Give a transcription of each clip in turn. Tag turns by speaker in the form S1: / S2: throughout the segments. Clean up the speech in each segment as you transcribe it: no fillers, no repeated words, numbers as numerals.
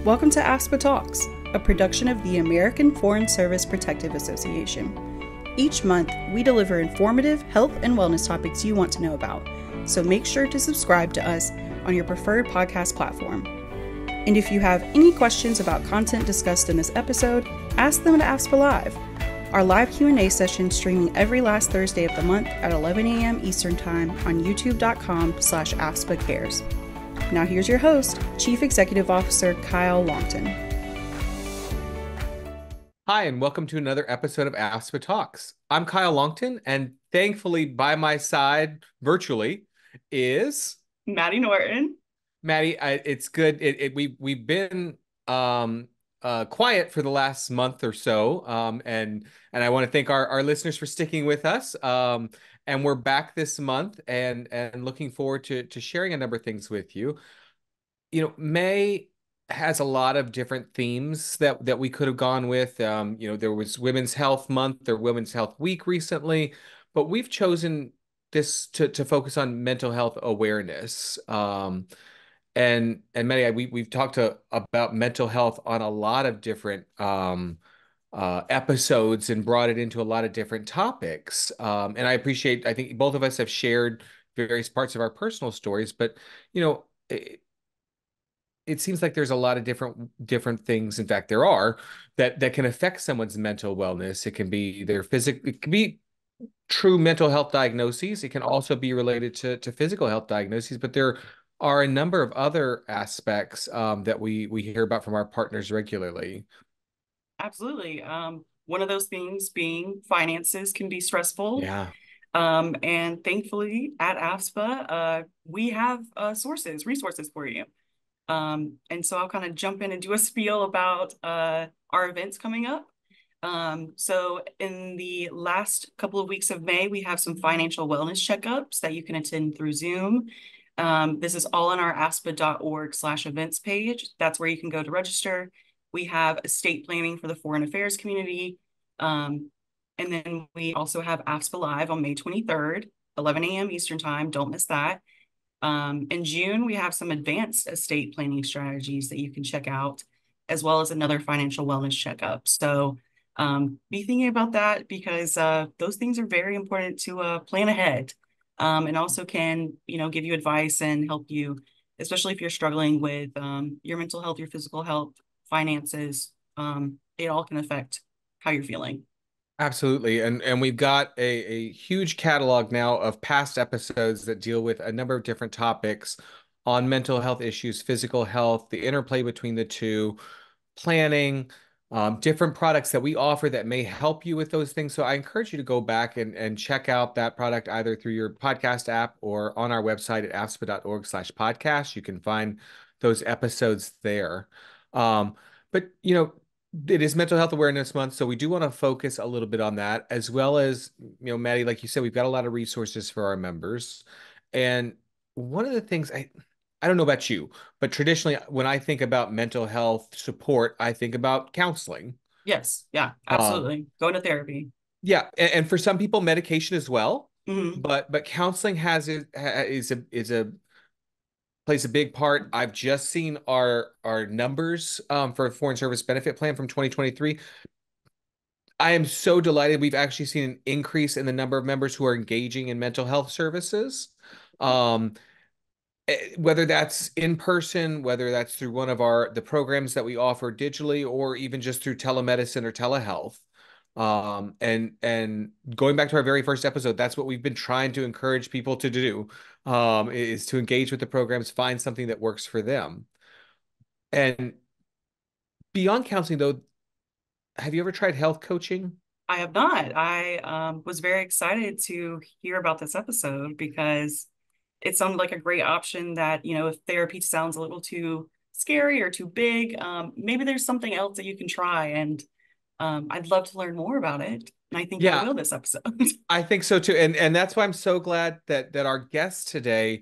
S1: Welcome to AFSPA Talks, a production of the American Foreign Service Protective Association. Each month, we deliver informative health and wellness topics you want to know about, so make sure to subscribe to us on your preferred podcast platform. And if you have any questions about content discussed in this episode, ask them at AFSPA Live, our live Q&A session streaming every last Thursday of the month at 11 a.m. Eastern Time on youtube.com/AFSPA Cares. Now here's your host, Chief Executive Officer Kyle Longton.
S2: Hi, and welcome to another episode of AFSPA Talks. I'm Kyle Longton, and thankfully by my side, virtually, is...
S1: Maddie Norton.
S2: Maddie, it's good. We've been quiet for the last month or so, and I want to thank our listeners for sticking with us. And we're back this month and looking forward to sharing a number of things with you. You know, May has a lot of different themes that we could have gone with. There was Women's Health Month or Women's Health Week recently, but we've chosen this to focus on mental health awareness. And Maddie, we've talked about mental health on a lot of different episodes and brought it into a lot of different topics. And I think both of us have shared various parts of our personal stories, but it seems like there's a lot of different things. In fact, there are that can affect someone's mental wellness. It can be their physical, it can be true mental health diagnoses. It can also be related to physical health diagnoses, but there are a number of other aspects that we hear about from our partners regularly.
S1: Absolutely. One of those things being finances can be stressful.
S2: Yeah.
S1: And thankfully at AFSPA, we have resources for you. And so I'll kind of jump in and do a spiel about our events coming up. So in the last couple of weeks of May, we have some financial wellness checkups that you can attend through Zoom. This is all on our AFSPA.org/events page. That's where you can go to register. We have estate planning for the foreign affairs community. And then we also have AFSPA Live on May 23rd, 11 a.m. Eastern Time. Don't miss that. In June, we have some advanced estate planning strategies that you can check out, as well as another financial wellness checkup. So be thinking about that because those things are very important to plan ahead, and also can, give you advice and help you, especially if you're struggling with your mental health, your physical health, finances. It all can affect how you're feeling.
S2: Absolutely. And we've got a huge catalog now of past episodes that deal with a number of different topics on mental health issues, physical health, the interplay between the two, planning, different products that we offer that may help you with those things. So I encourage you to go back and check out that product either through your podcast app or on our website at afspa.org/podcast. You can find those episodes there. But it is Mental Health Awareness Month, so we do want to focus a little bit on that, as well as, Maddie, like you said, we've got a lot of resources for our members. And one of the things I don't know about you, but traditionally when I think about mental health support, I think about counseling.
S1: Yes. Yeah, absolutely. Going to therapy.
S2: Yeah. And for some people, medication as well.
S1: Mm-hmm.
S2: But counseling plays a big part. I've just seen our numbers for Foreign Service Benefit Plan from 2023. I am so delighted. We've actually seen an increase in the number of members who are engaging in mental health services. Whether that's in person, whether that's through one of the programs that we offer digitally, or even just through telemedicine or telehealth. And going back to our very first episode, that's what we've been trying to encourage people to do, is to engage with the programs, find something that works for them. And beyond counseling, though, have you ever tried health coaching?
S1: I have not. I was very excited to hear about this episode because it sounded like a great option that, if therapy sounds a little too scary or too big, maybe there's something else that you can try. And I'd love to learn more about it. And I think I will this episode.
S2: I think so too. And that's why I'm so glad that our guest today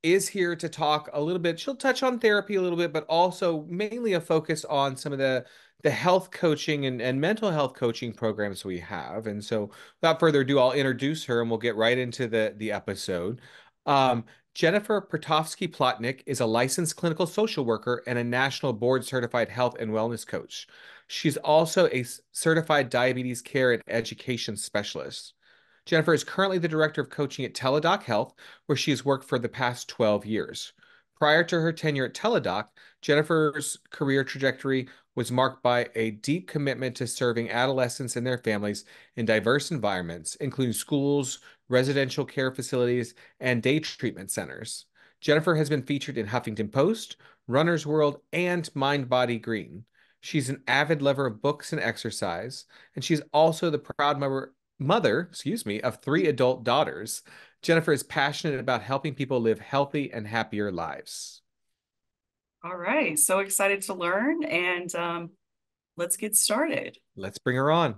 S2: is here to talk a little bit. She'll touch on therapy a little bit, but also mainly a focus on some of the health coaching and mental health coaching programs we have. And so without further ado, I'll introduce her and we'll get right into the episode. Jennifer Pertofsky-Plotnek is a licensed clinical social worker and a national board certified health and wellness coach. She's also a certified diabetes care and education specialist. Jennifer is currently the director of coaching at Teladoc Health, where she has worked for the past 12 years. Prior to her tenure at Teladoc, Jennifer's career trajectory was marked by a deep commitment to serving adolescents and their families in diverse environments, including schools, residential care facilities, and day treatment centers. Jennifer has been featured in Huffington Post, Runner's World, and Mind Body Green. She's an avid lover of books and exercise, and she's also the proud mother, of three adult daughters. Jennifer is passionate about helping people live healthy and happier lives.
S1: All right, so excited to learn, and let's get started.
S2: Let's bring her on.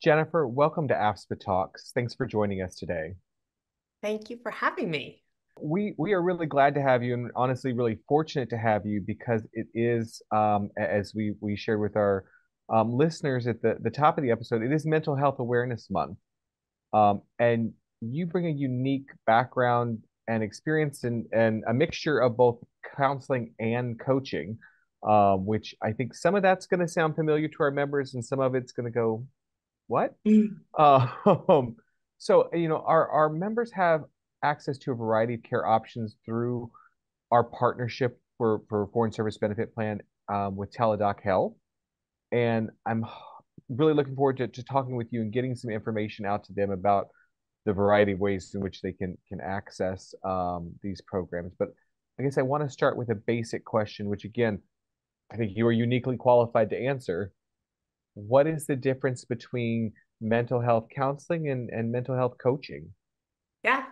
S2: Jennifer, welcome to AFSPA Talks. Thanks for joining us today.
S3: Thank you for having me.
S2: We are really glad to have you, and honestly really fortunate to have you, because it is, as we shared with our listeners at the top of the episode, it is Mental Health Awareness Month. And you bring a unique background and experience and a mixture of both counseling and coaching, which I think some of that's going to sound familiar to our members, and some of it's going to go, what? Um, so, our members have access to a variety of care options through our partnership for Foreign Service Benefit Plan with Teladoc Health. And I'm really looking forward to talking with you and getting some information out to them about the variety of ways in which they can access these programs. But I guess I want to start with a basic question, which again, I think you are uniquely qualified to answer. What is the difference between mental health counseling and mental health coaching?
S3: Yeah,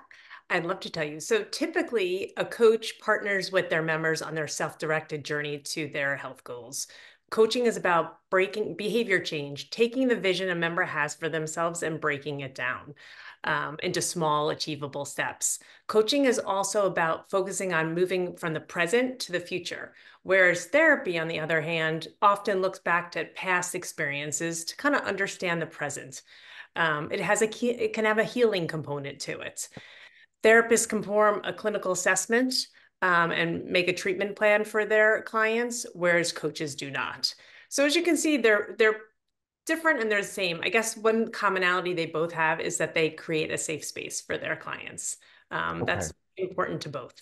S3: I'd love to tell you. So typically, a coach partners with their members on their self-directed journey to their health goals. Coaching is about breaking behavior change, taking the vision a member has for themselves and breaking it down into small, achievable steps. Coaching is also about focusing on moving from the present to the future, whereas therapy, on the other hand, often looks back to past experiences to kind of understand the present. It can have a healing component to it. Therapists can perform a clinical assessment and make a treatment plan for their clients, whereas coaches do not. So as you can see, they're different and they're the same. I guess one commonality they both have is that they create a safe space for their clients.
S2: Okay.
S3: That's important to both.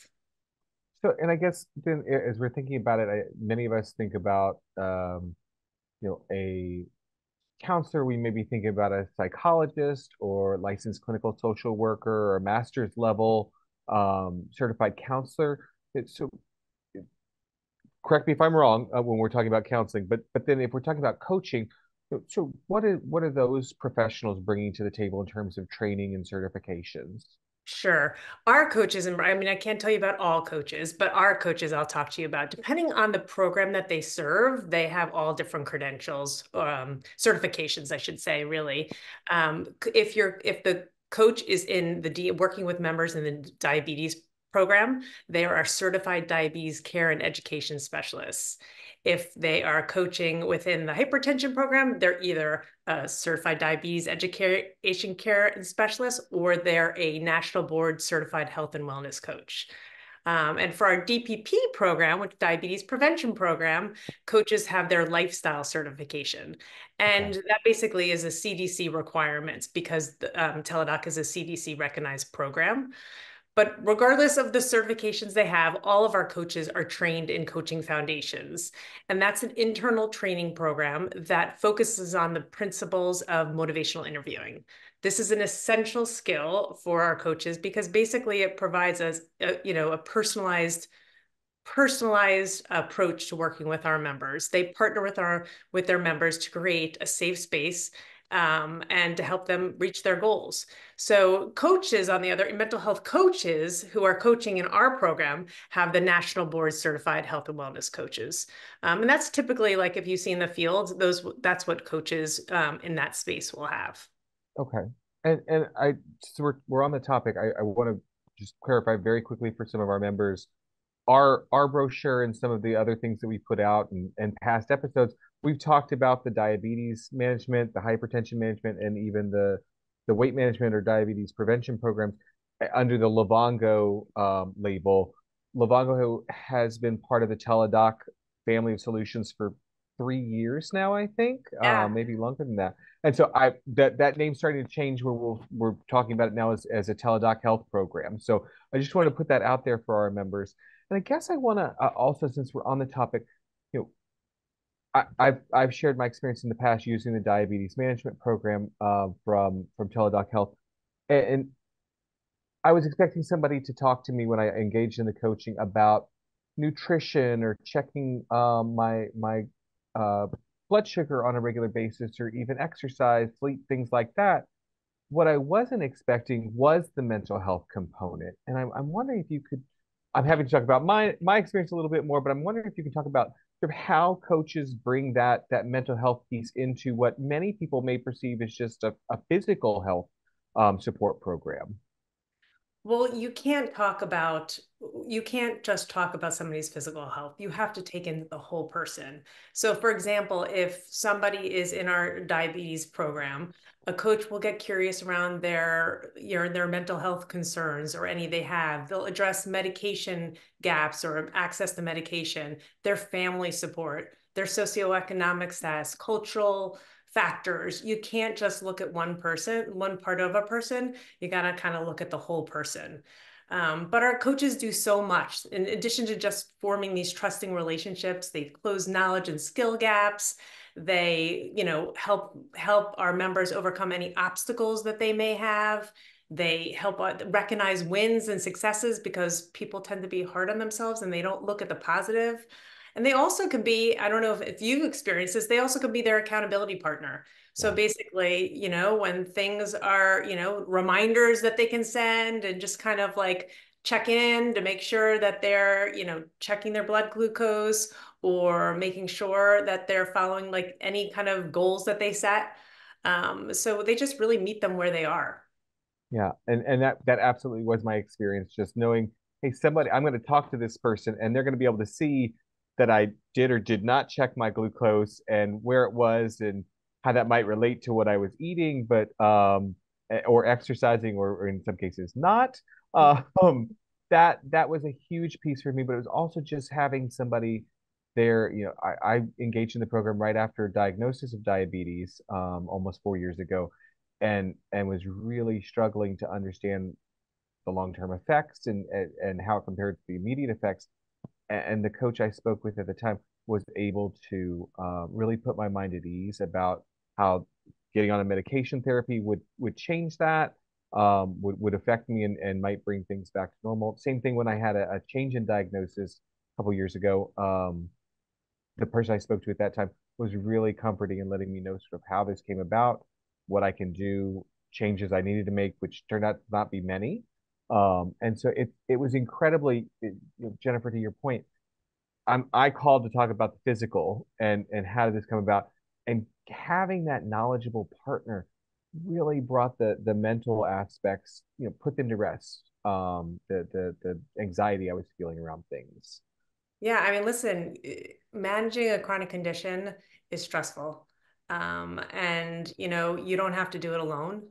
S2: So, and I guess then as we're thinking about it, many of us think about, a counselor. We may be thinking about a psychologist or licensed clinical social worker or a master's level certified counselor. So correct me if I'm wrong when we're talking about counseling, but then if we're talking about coaching, so what are those professionals bringing to the table in terms of training and certifications?
S3: Sure. Our coaches, and I mean, I can't tell you about all coaches, but our coaches I'll talk to you about. Depending on the program that they serve, they have all different credentials, certifications, I should say, really. If the coach is in working with members in the diabetes program, they are certified diabetes care and education specialists. If they are coaching within the hypertension program, they're either a certified diabetes education care and specialist, or they're a national board certified health and wellness coach. And for our DPP program, which diabetes prevention program, coaches have their lifestyle certification. And that basically is a CDC requirement because Teladoc is a CDC recognized program. But regardless of the certifications they have, all of our coaches are trained in coaching foundations. And that's an internal training program that focuses on the principles of motivational interviewing. This is an essential skill for our coaches because basically it provides us a personalized approach to working with our members. They partner with their members to create a safe space and to help them reach their goals. So coaches, on the other, mental health coaches who are coaching in our program have the National Board Certified Health and Wellness Coaches. And that's typically, like if you see in the field, that's what coaches in that space will have.
S2: Okay. And so we're on the topic. I want to just clarify very quickly for some of our members. Our brochure and some of the other things that we put out and past episodes, we've talked about the diabetes management, the hypertension management, and even the weight management or diabetes prevention programs. under the Livongo label. Livongo has been part of the Teladoc family of solutions for 3 years now, I think,
S3: Yeah.
S2: maybe longer than that. And so that name's starting to change where we're talking about it now as a Teladoc Health program. So I just want to put that out there for our members. And I guess I want to also, since we're on the topic, you know, I've shared my experience in the past using the diabetes management program from Teladoc Health, and I was expecting somebody to talk to me when I engaged in the coaching about nutrition or checking my uh, blood sugar on a regular basis, or even exercise, sleep, things like that. What I wasn't expecting was the mental health component, and I'm wondering if you could. I'm happy to talk about my experience a little bit more, but I'm wondering if you can talk about sort of how coaches bring that mental health piece into what many people may perceive as just a physical health support program.
S3: Well, you can't just talk about somebody's physical health. You have to take in the whole person. So, for example, if somebody is in our diabetes program, a coach will get curious around their mental health concerns or any they have. They'll address medication gaps or access to medication, their family support, their socioeconomic status, cultural factors. You can't just look at one person, one part of a person. You got to kind of look at the whole person. But our coaches do so much. In addition to just forming these trusting relationships, they close knowledge and skill gaps. They, help our members overcome any obstacles that they may have. They help recognize wins and successes because people tend to be hard on themselves and they don't look at the positive. And they also can be, I don't know if you've experienced this, they also can be their accountability partner. So
S2: Yeah.
S3: basically, when things are, reminders that they can send and just kind of like check in to make sure that they're, checking their blood glucose or making sure that they're following like any kind of goals that they set. So they just really meet them where they are.
S2: Yeah, and that absolutely was my experience. Just knowing, hey, somebody, I'm going to talk to this person, and they're going to be able to see that I did or did not check my glucose and where it was, and how that might relate to what I was eating, but or exercising, or in some cases not. Um, that was a huge piece for me, but it was also just having somebody there. I engaged in the program right after a diagnosis of diabetes, almost 4 years ago, and was really struggling to understand the long-term effects and how it compared to the immediate effects. And the coach I spoke with at the time was able to really put my mind at ease about how getting on a medication therapy would change that, would affect me, and might bring things back to normal. Same thing when I had a change in diagnosis a couple years ago. The person I spoke to at that time was really comforting and letting me know sort of how this came about, what I can do, changes I needed to make, which turned out to not be many. And so it was incredibly, Jennifer, to your point, I called to talk about the physical and how did this come about, and having that knowledgeable partner really brought the mental aspects, put them to rest. The anxiety I was feeling around things.
S3: Yeah, I mean, listen, managing a chronic condition is stressful. And you don't have to do it alone.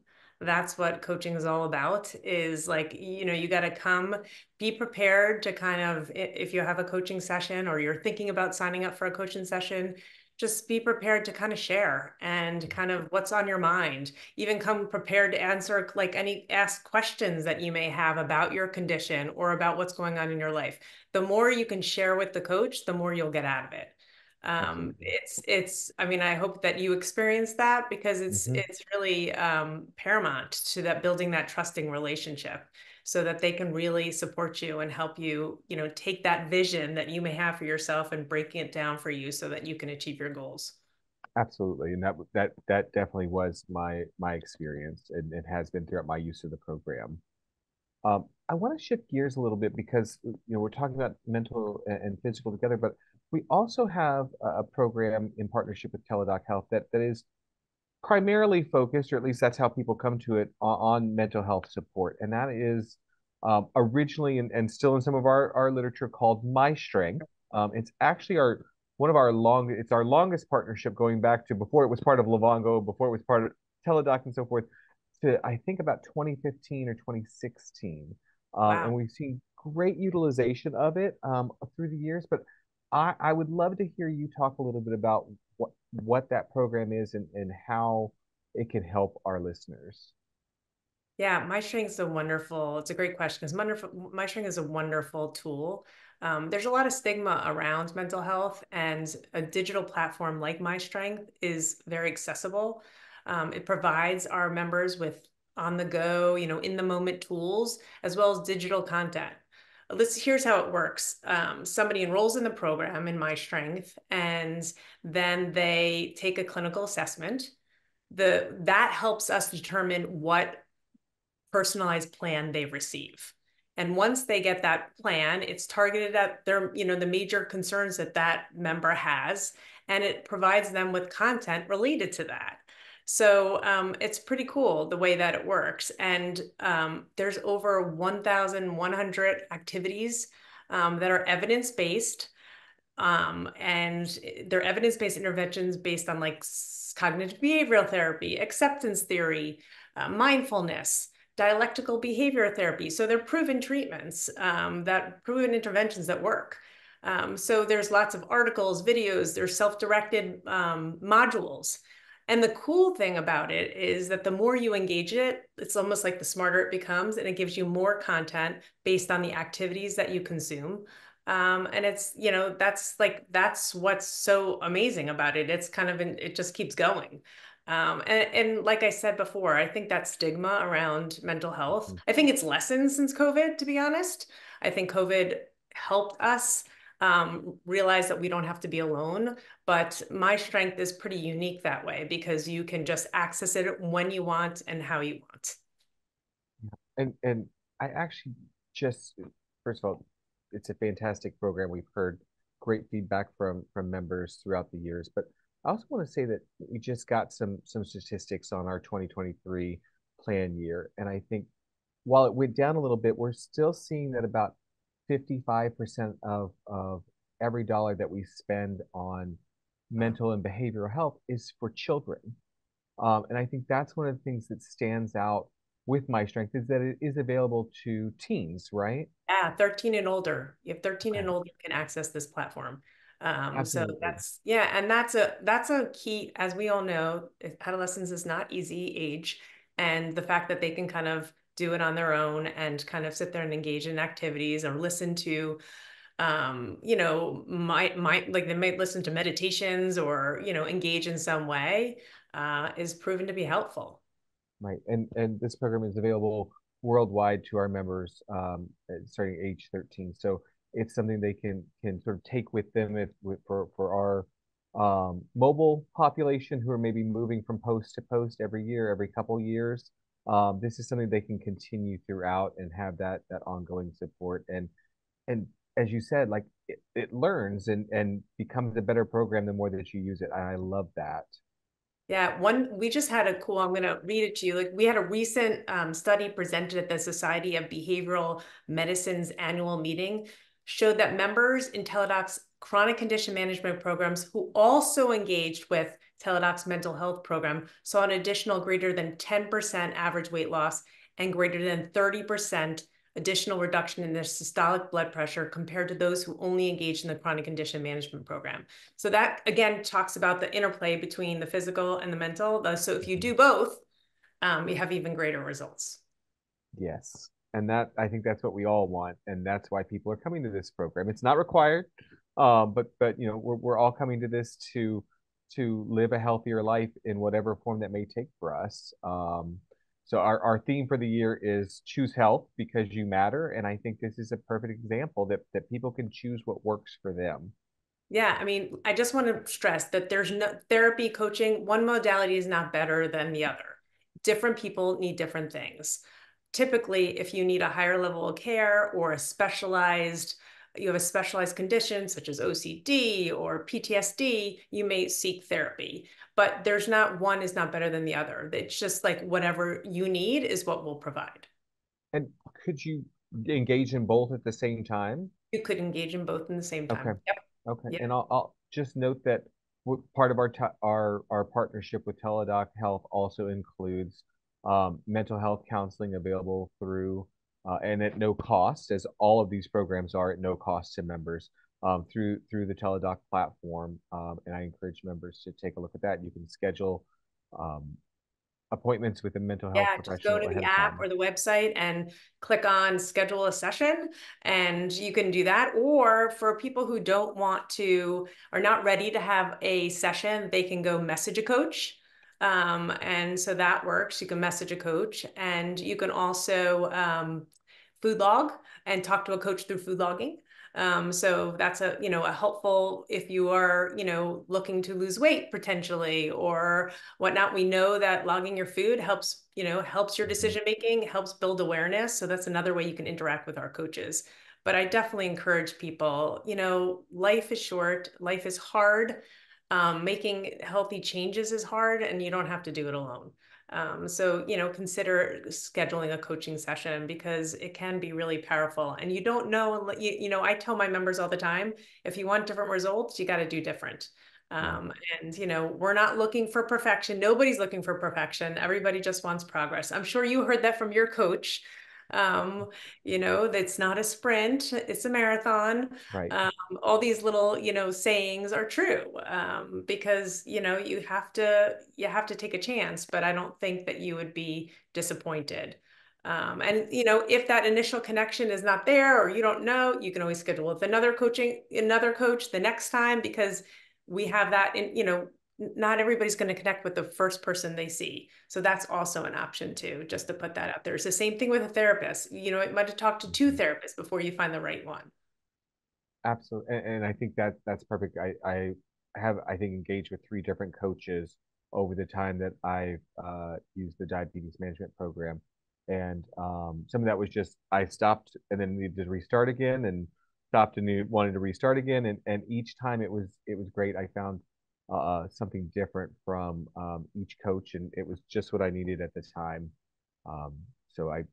S3: That's what coaching is all about, is like, you got to come, be prepared to kind of, if you have a coaching session or you're thinking about signing up for a coaching session, just be prepared to kind of share and kind of what's on your mind. Even come prepared to answer like ask questions that you may have about your condition or about what's going on in your life. The more you can share with the coach, the more you'll get out of it.
S2: Absolutely.
S3: I mean, I hope that you experience that because
S2: Hmm.
S3: it's really paramount to that building that trusting relationship so that they can really support you and help you, take that vision that you may have for yourself and breaking it down for you so that you can achieve your goals.
S2: Absolutely, and that definitely was my experience, and it has been throughout my use of the program. I want to shift gears a little bit because we're talking about mental and physical together, but we also have a program in partnership with Teladoc Health that is primarily focused, or at least that's how people come to it, on mental health support, and that is originally and still in some of our literature called myStrength. It's actually it's our longest partnership, going back to before it was part of Livongo, before it was part of Teladoc and so forth. to, I think, about 2015 or 2016. And
S3: Wow.
S2: we've seen great utilization of it through the years. But I would love to hear you talk a little bit about what that program is and how it can help our listeners.
S3: Yeah, myStrength is a wonderful, it's a great question because myStrength is a wonderful tool. There's a lot of stigma around mental health, and a digital platform like myStrength is very accessible. It provides our members with on the go, in the moment tools, as well as digital content. Here's how it works. Somebody enrolls in the program in myStrength, and then they take a clinical assessment. That helps us determine what personalized plan they receive. And once they get that plan, it's targeted at the major concerns that that member has, and it provides them with content related to that. So it's pretty cool the way that it works. And there's over 1,100 activities that are evidence-based. And they're evidence-based interventions based on like cognitive behavioral therapy, acceptance theory, mindfulness, dialectical behavior therapy. So they're proven treatments, proven interventions that work. So there's lots of articles, videos, there's self-directed modules. And the cool thing about it is that the more you engage it, it's almost like the smarter it becomes, and it gives you more content based on the activities that you consume. And that's what's so amazing about it. It's kind of it just keeps going. And like I said before, I think that stigma around mental health,
S2: Mhm.
S3: I think it's lessened since COVID, to be honest. I think COVID helped us realize that we don't have to be alone. But myStrength is pretty unique that way because you can just access it when you want and how you want.
S2: And I actually just, first of all, it's a fantastic program. We've heard great feedback from members throughout the years. But I also want to say that we just got some statistics on our 2023 plan year. And I think while it went down a little bit, we're still seeing that about 55% of every dollar that we spend on
S3: Wow.
S2: mental and behavioral health is for children. And I think that's one of the things that stands out with myStrength is that it is available to teens, right?
S3: Yeah, 13 and older. You have 13 and
S2: Okay,
S3: older can access this platform. So
S2: absolutely.
S3: and that's a key, as we all know, adolescence is not easy age. And the fact that they can kind of do it on their own and kind of sit there and engage in activities or listen to like they might listen to meditations or, engage in some way, is proven to be helpful.
S2: Right. And this program is available worldwide to our members starting age 13. So it's something they can sort of take with them for our mobile population who are maybe moving from post to post every year, every couple years. This is something they can continue throughout and have that ongoing support. And as you said, like it learns and becomes a better program the more that you use it. I love that.
S3: Yeah, we just had I'm going to read it to you. Like we had a recent study presented at the Society of Behavioral Medicine's annual meeting, showed that members in Teladoc's chronic condition management programs who also engaged with Teladoc's mental health program saw an additional greater than 10% average weight loss and greater than 30% additional reduction in their systolic blood pressure compared to those who only engaged in the chronic condition management program. So that again talks about the interplay between the physical and the mental. So if you
S2: Mhm.
S3: do both, you have even greater results.
S2: Yes. And that I think that's what we all want, and that's why people are coming to this program. It's not required, but you know we're all coming to this to live a healthier life in whatever form that may take for us. So our theme for the year is choose health because you matter, and I think this is a perfect example that people can choose what works for them.
S3: Yeah, I mean, I just want to stress that there's no therapy coaching. One modality is not better than the other. Different people need different things. Typically, if you need a higher level of care or you have a specialized condition such as OCD or PTSD, you may seek therapy. But there's not one is not better than the other. It's just like whatever you need is what we'll provide.
S2: And could you engage in both at the same time?
S3: You could engage in both in the same
S2: Okay.
S3: time. Yep.
S2: Okay,
S3: Yep.
S2: and I'll just note that part of our partnership with Teladoc Health also includes mental health counseling available through and at no cost, as all of these programs are at no cost to members through the Teladoc platform. And I encourage members to take a look at that. You can schedule um, appointments with a mental health
S3: Yeah, just go
S2: professional
S3: to the
S2: ahead of
S3: app
S2: time.
S3: or the website and click on schedule a session, and you can do that. Or for people who don't want to, are not ready to have a session, they can go message a coach. And so that works. You can message a coach, and you can also food log and talk to a coach through food logging. So that's a helpful if you are, looking to lose weight potentially or whatnot. We know that logging your food helps your decision making, helps build awareness. So that's another way you can interact with our coaches. But I definitely encourage people, life is short, life is hard. Making healthy changes is hard, and you don't have to do it alone. So, consider scheduling a coaching session because it can be really powerful. And you don't know, I tell my members all the time, if you want different results, you got to do different. Um, and, we're not looking for perfection. Nobody's looking for perfection. Everybody just wants progress. I'm sure you heard that from your coach. That's not a sprint, it's a marathon.
S2: Right.
S3: All these little, sayings are true, because, you have to take a chance, but I don't think that you would be disappointed. And, if that initial connection is not there or you don't know, you can always schedule with another coach the next time, because we have that not everybody's going to connect with the first person they see. So that's also an option too, just to put that out there. It's the same thing with a therapist. It might have talked to two therapists before you find the right one.
S2: Absolutely, and I think that's perfect. I have, I think, engaged with 3 different coaches over the time that I've used the diabetes management program, and some of that was just I stopped and then needed to restart again, and stopped and wanted to restart again, and each time it was great. I found something different from each coach, and it was just what I needed at the time. Um, so I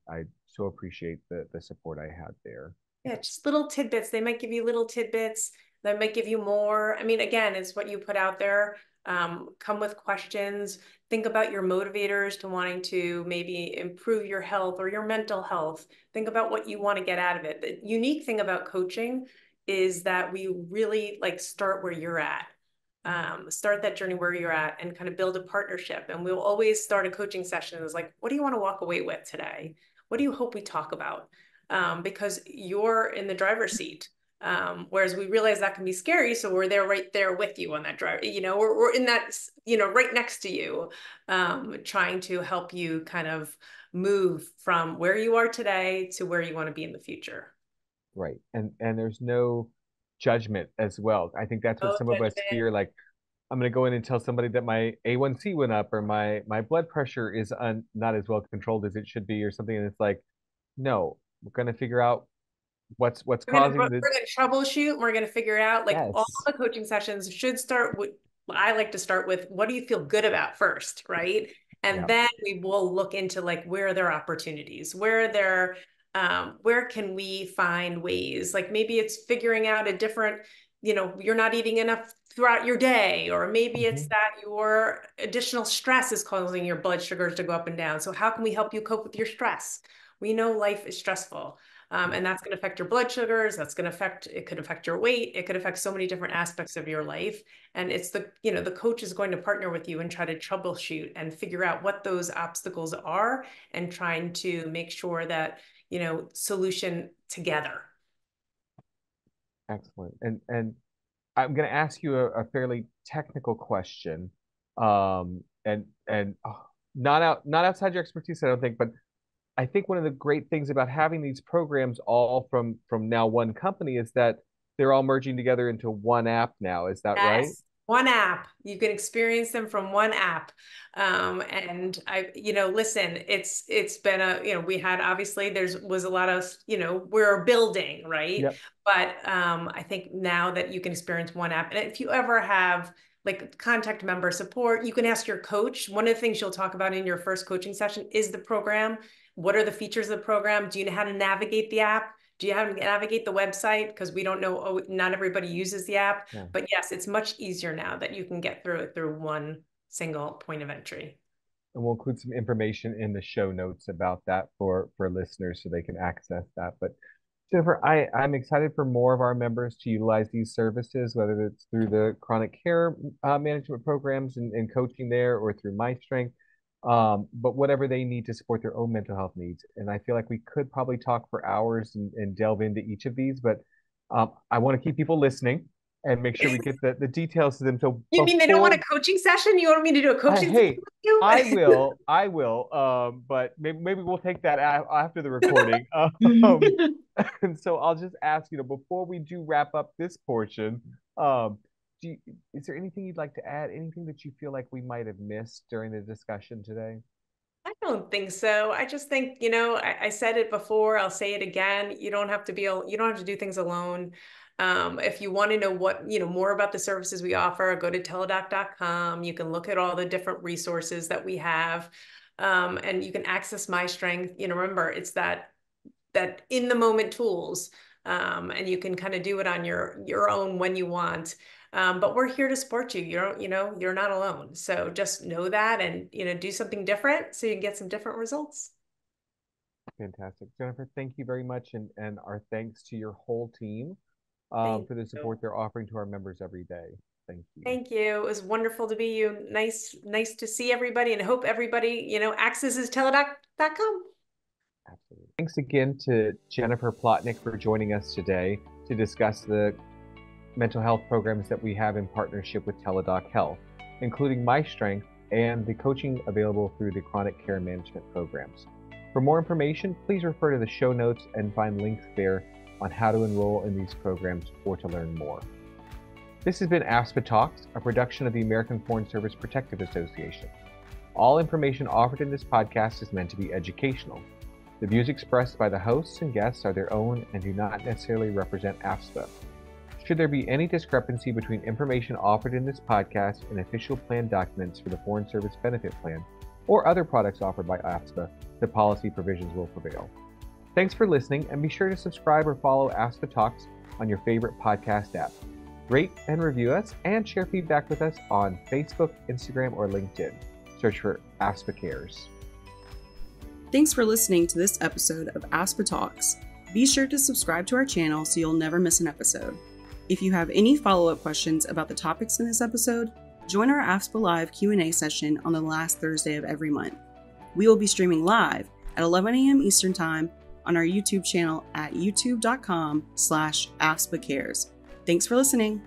S2: so appreciate the support I had there.
S3: Yeah, just little tidbits. They might give you little tidbits that might give you more. I mean, again, it's what you put out there. Come with questions. Think about your motivators to wanting to maybe improve your health or your mental health. Think about what you want to get out of it. The unique thing about coaching is that we really start where you're at. Start that journey where you're at and kind of build a partnership. And we'll always start a coaching session as what do you want to walk away with today? What do you hope we talk about? Because you're in the driver's seat. Whereas we realize that can be scary. So we're there right there with you on that drive. We're in that, right next to you, trying to help you kind of move from where you are today to where you want to be in the future.
S2: Right. And there's no judgment as well. I think that's what
S3: No
S2: some of us
S3: judgment.
S2: fear. Like, I'm going to go in and tell somebody that my A1C went up or my blood pressure is not as well controlled as it should be or something. And it's like, no, we're going to figure out what's
S3: We're
S2: causing the.
S3: gonna troubleshoot. We're gonna figure out all
S2: Yes.
S3: the coaching sessions should start with. I like to start with what do you feel good about first, right? And
S2: Yeah.
S3: then we will look into where are there opportunities, where can we find ways? Maybe it's figuring out a different, you're not eating enough throughout your day, or maybe it's
S2: Mhm.
S3: that your additional stress is causing your blood sugars to go up and down. So how can we help you cope with your stress? We know life is stressful. And that's going to affect your blood sugars. It could affect your weight. It could affect so many different aspects of your life. And it's the coach is going to partner with you and try to troubleshoot and figure out what those obstacles are and trying to make sure that, solution together.
S2: Excellent. And I'm going to ask you a fairly technical question. And not outside your expertise, I don't think, but I think one of the great things about having these programs all from now one company is that they're all merging together into one app now. Is that right?
S3: Yes. One app. You can experience them from one app. And listen, it's been we had obviously was a lot of, we're building, right?
S2: Yep.
S3: But I think now that you can experience one app, and if you ever have contact member support, you can ask your coach. One of the things you'll talk about in your first coaching session is the program. What are the features of the program? Do you know how to navigate the app? Do you have to navigate the website? Because we don't know, not everybody uses the app.
S2: Yeah.
S3: But yes, it's much easier now that you can get through it through one single point of entry.
S2: And we'll include some information in the show notes about that for listeners so they can access that. But Jennifer, I'm excited for more of our members to utilize these services, whether it's through the chronic care management programs and coaching there or through myStrength, but whatever they need to support their own mental health needs. And I feel like we could probably talk for hours and delve into each of these, but I want to keep people listening and make sure we get the details to them. So
S3: You mean they don't want a coaching session? You want me to do a coaching session
S2: hey,
S3: with you?
S2: I will. But maybe we'll take that after the recording. And so I'll just ask, before we do wrap up this portion, is there anything you'd like to add? Anything that you feel like we might have missed during the discussion today?
S3: I don't think so. I just think, I said it before, I'll say it again. You don't have to do things alone. If you want to know more about the services we offer, go to teladoc.com. You can look at all the different resources that we have. And you can access myStrength. Remember, it's that in the moment tools. And you can kind of do it on your own when you want. But we're here to support you. You're not alone. So just know that and, do something different so you can get some different results.
S2: Fantastic. Jennifer, thank you very much. And our thanks to your whole team for the support they're offering to our members every day. Thank you.
S3: Thank you. It was wonderful to be you. Nice to see everybody, and I hope everybody, accesses teladoc.com.
S2: Absolutely. Thanks again to Jennifer Plotnek for joining us today to discuss the mental health programs that we have in partnership with Teladoc Health, including myStrength and the coaching available through the chronic care management programs. For more information, please refer to the show notes and find links there on how to enroll in these programs or to learn more. This has been AFSPA Talks, a production of the American Foreign Service Protective Association. All information offered in this podcast is meant to be educational. The views expressed by the hosts and guests are their own and do not necessarily represent AFSPA. Should there be any discrepancy between information offered in this podcast and official plan documents for the Foreign Service Benefit Plan or other products offered by AFSPA, the policy provisions will prevail. Thanks for listening, and be sure to subscribe or follow AFSPA Talks on your favorite podcast app. Rate and review us and share feedback with us on Facebook, Instagram, or LinkedIn. Search for AFSPA Cares.
S1: Thanks for listening to this episode of AFSPA Talks. Be sure to subscribe to our channel so you'll never miss an episode. If you have any follow-up questions about the topics in this episode, join our AFSPA Live Q&A session on the last Thursday of every month. We will be streaming live at 11 a.m. Eastern Time on our YouTube channel at youtube.com/AFSPA Cares. Thanks for listening.